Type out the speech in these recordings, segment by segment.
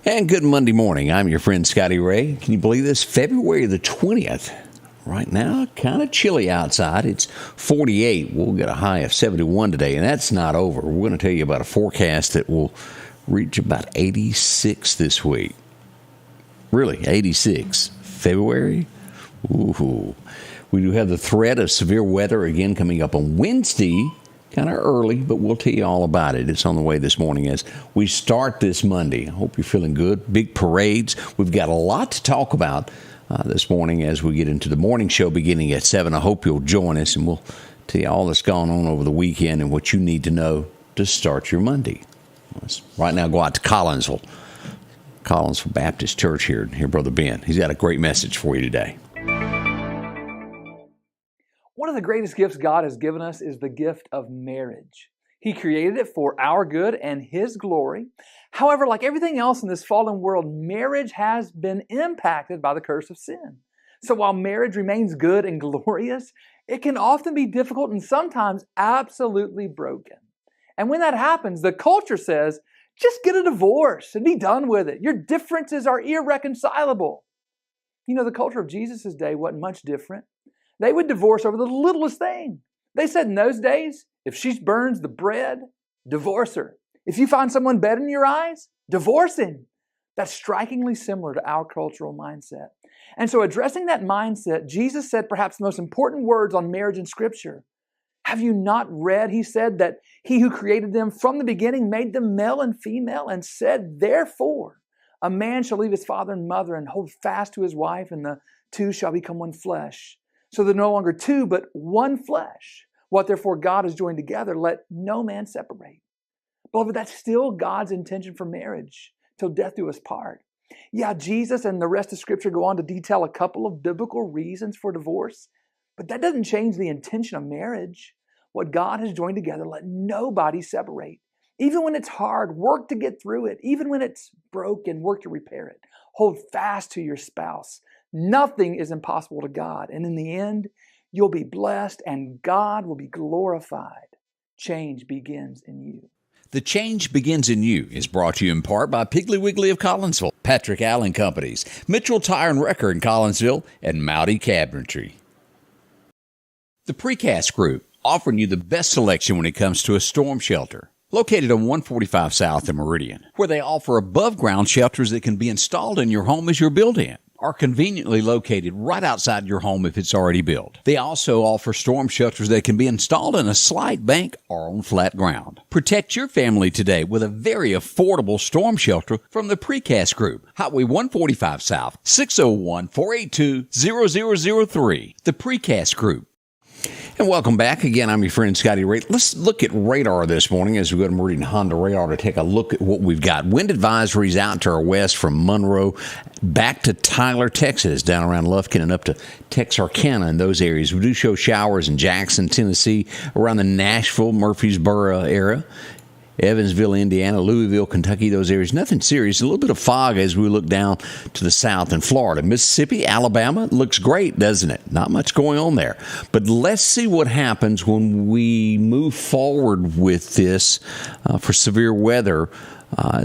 And good Monday morning. I'm your friend Scotty Ray. Can you believe this? February the 20th. Right now, kind of chilly outside. It's 48. We'll get a high of 71 today, and that's not over. We're going to tell you about a forecast that will reach about 86 this week. Really, 86. February? Ooh. We do have the threat of severe weather again coming up on Wednesday. Kind of early, but we'll tell you all about it. It's on the way this morning as we start this Monday. I hope you're feeling good. Big parades. We've got a lot to talk about this morning as we get into the morning show beginning at 7. I hope you'll join us, and we'll tell you all that's gone on over the weekend and what you need to know to start your Monday. Let's right now go out to Collinsville Baptist Church here. Here, Brother Ben. He's got a great message for you today. One of the greatest gifts God has given us is the gift of marriage. He created it for our good and His glory. However, like everything else in this fallen world, marriage has been impacted by the curse of sin. So while marriage remains good and glorious, it can often be difficult and sometimes absolutely broken. And when that happens, the culture says, just get a divorce and be done with it. Your differences are irreconcilable. You know, the culture of Jesus' day wasn't much different. They would divorce over the littlest thing. They said in those days, if she burns the bread, divorce her. If you find someone better in your eyes, divorce him. That's strikingly similar to our cultural mindset. And so addressing that mindset, Jesus said perhaps the most important words on marriage in Scripture. Have you not read, He said, that He who created them from the beginning made them male and female and said, therefore, a man shall leave his father and mother and hold fast to his wife, and the two shall become one flesh. So they're no longer two, but one flesh. What therefore God has joined together, let no man separate. Beloved, that's still God's intention for marriage, till death do us part. Yeah, Jesus and the rest of Scripture go on to detail a couple of biblical reasons for divorce, but that doesn't change the intention of marriage. What God has joined together, let nobody separate. Even when it's hard, work to get through it. Even when it's broken, work to repair it. Hold fast to your spouse. Nothing is impossible to God. And in the end, you'll be blessed and God will be glorified. Change begins in you. The Change Begins in You is brought to you in part by Piggly Wiggly of Collinsville, Patrick Allen Companies, Mitchell Tire and Wrecker in Collinsville, and Mowdy Cabinetry. The Precast Group, offering you the best selection when it comes to a storm shelter. Located on 145 South in Meridian, where they offer above-ground shelters that can be installed in your home as you're built-in, are conveniently located right outside your home if it's already built. They also offer storm shelters that can be installed in a slight bank or on flat ground. Protect your family today with a very affordable storm shelter from the Precast Group. Highway 145 South, 601-482-0003. The Precast Group. And welcome back. Again, I'm your friend Scotty Ray. Let's look at radar this morning as we go to Meridian Honda Radar to take a look at what we've got. Wind advisories out to our west from Monroe back to Tyler, Texas, down around Lufkin and up to Texarkana in those areas. We do show showers in Jackson, Tennessee, around the Nashville, Murfreesboro area. Evansville, Indiana, Louisville, Kentucky, those areas. Nothing serious. A little bit of fog as we look down to the south in Florida. Mississippi, Alabama, looks great, doesn't it? Not much going on there. But let's see what happens when we move forward with this for severe weather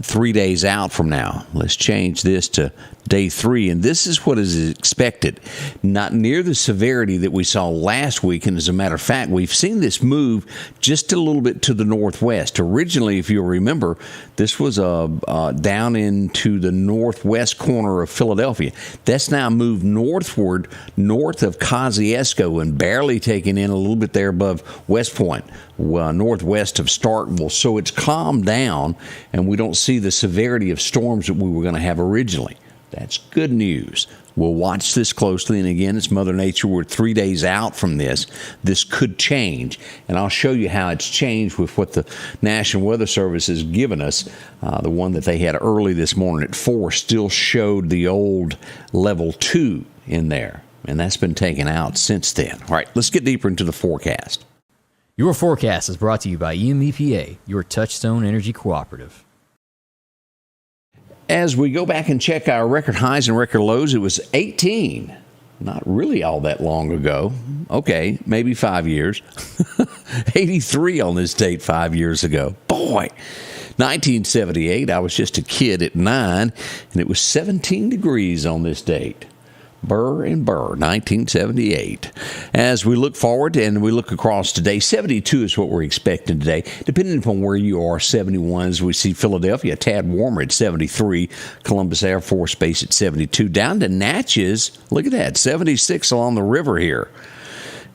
3 days out from now. Let's change this to day 3, and this is what is expected. Not near the severity that we saw last week, and as a matter of fact, we've seen this move just a little bit to the northwest. Originally, if you'll remember, this was down into the northwest corner of Philadelphia. That's now moved northward, north of Kosciuszko, and barely taken in a little bit there above West Point, northwest of Starkville. So it's calmed down, and we don't see the severity of storms that we were going to have originally. That's good news. We'll watch this closely, and again, it's Mother Nature. We're 3 days out from this. This could change, and I'll show you how it's changed with what the National Weather Service has given us. The one that they had early this morning at 4 still showed the old level 2 in there, and that's been taken out since then. All right, let's get deeper into the forecast. Your forecast is brought to you by EMEPA, your Touchstone Energy Cooperative. As we go back and check our record highs and record lows, it was 18. Not really all that long ago. Okay, maybe 5 years. 83 on this date 5 years ago. Boy. 1978, I was just a kid at 9, and it was 17 degrees on this date. Burr and Burr, 1978. As we look forward and we look across today, 72 is what we're expecting today. Depending upon where you are, 71 as we see Philadelphia, a tad warmer at 73. Columbus Air Force Base at 72. Down to Natchez, look at that, 76 along the river here.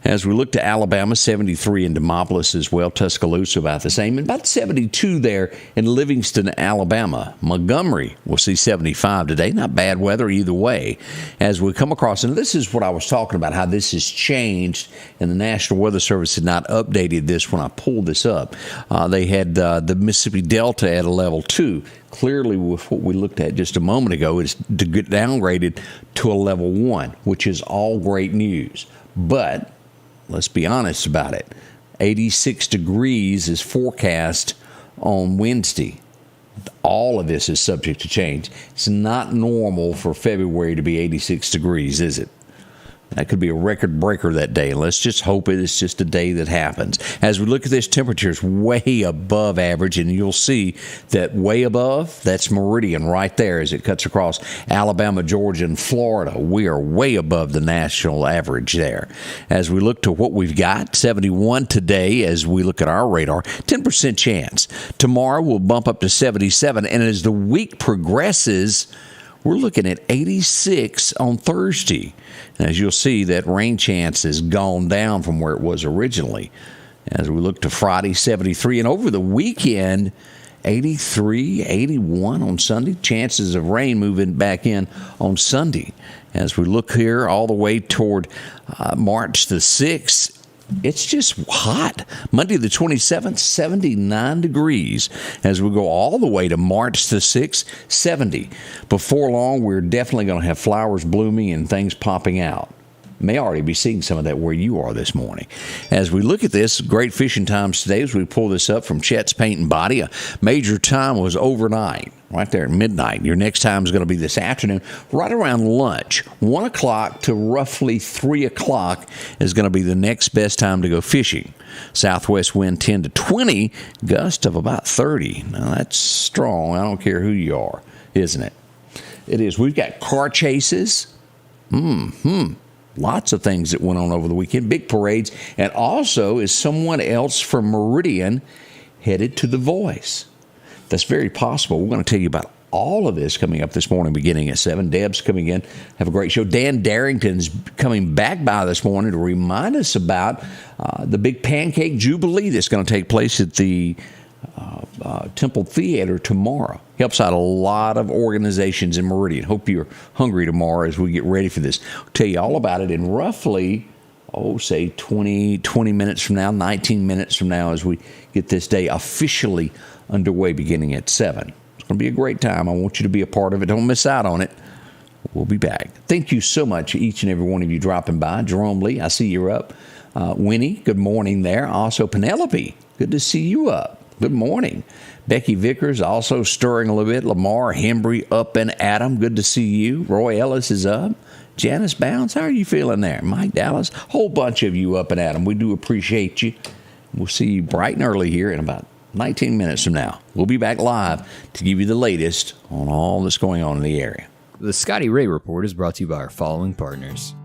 As we look to Alabama, 73 in Demopolis as well. Tuscaloosa about the same. And about 72 there in Livingston, Alabama. Montgomery will see 75 today. Not bad weather either way. As we come across, and this is what I was talking about, how this has changed, and the National Weather Service had not updated this when I pulled this up. They had the Mississippi Delta at a level 2. Clearly, with what we looked at just a moment ago, is to get downgraded to a level 1, which is all great news. But let's be honest about it. 86 degrees is forecast on Wednesday. All of this is subject to change. It's not normal for February to be 86 degrees, is it? That could be a record breaker that day. Let's just hope it is just a day that happens. As we look at this, temperature is way above average, and you'll see that way above, that's meridian right there as it cuts across Alabama, Georgia, and Florida. We are way above the national average there. As we look to what we've got, 71 today as we look at our radar, 10% chance. Tomorrow we'll bump up to 77, and as the week progresses, we're looking at 86 on Thursday. And as you'll see, that rain chance has gone down from where it was originally. As we look to Friday, 73. And over the weekend, 83, 81 on Sunday. Chances of rain moving back in on Sunday. As we look here all the way toward March the 6th, it's just hot. Monday the 27th, 79 degrees. As we go all the way to March the 6th, 70. Before long, we're definitely going to have flowers blooming and things popping out. May already be seeing some of that where you are this morning. As we look at this, great fishing times today as we pull this up from Chet's Paint and Body. A major time was overnight, right there at midnight. Your next time is going to be this afternoon, right around lunch. 1 o'clock to roughly 3 o'clock is going to be the next best time to go fishing. Southwest wind 10 to 20, gust of about 30. Now, that's strong. I don't care who you are, isn't it? It is. We've got car chases. Lots of things that went on over the weekend, big parades, and also is someone else from Meridian headed to The Voice. That's very possible. We're going to tell you about all of this coming up this morning beginning at 7. Deb's coming in. Have a great show. Dan Darrington's coming back by this morning to remind us about the big Pancake Jubilee that's going to take place at the Temple Theater tomorrow. Helps out a lot of organizations in Meridian. Hope you're hungry tomorrow as we get ready for this. I'll tell you all about it in roughly, say 20 minutes from now, 19 minutes from now as we get this day officially underway beginning at 7. It's going to be a great time. I want you to be a part of it. Don't miss out on it. We'll be back. Thank you so much, each and every one of you dropping by. Jerome Lee, I see you're up. Winnie, good morning there. Also, Penelope, good to see you up. Good morning. Becky Vickers also stirring a little bit. Lamar Hembry up and Adam, good to see you. Roy Ellis is up. Janice Bounds, how are you feeling there? Mike Dallas, whole bunch of you up and Adam. We do appreciate you. We'll see you bright and early here in about 19 minutes from now. We'll be back live to give you the latest on all that's going on in the area. The Scotty Ray Report is brought to you by our following partners: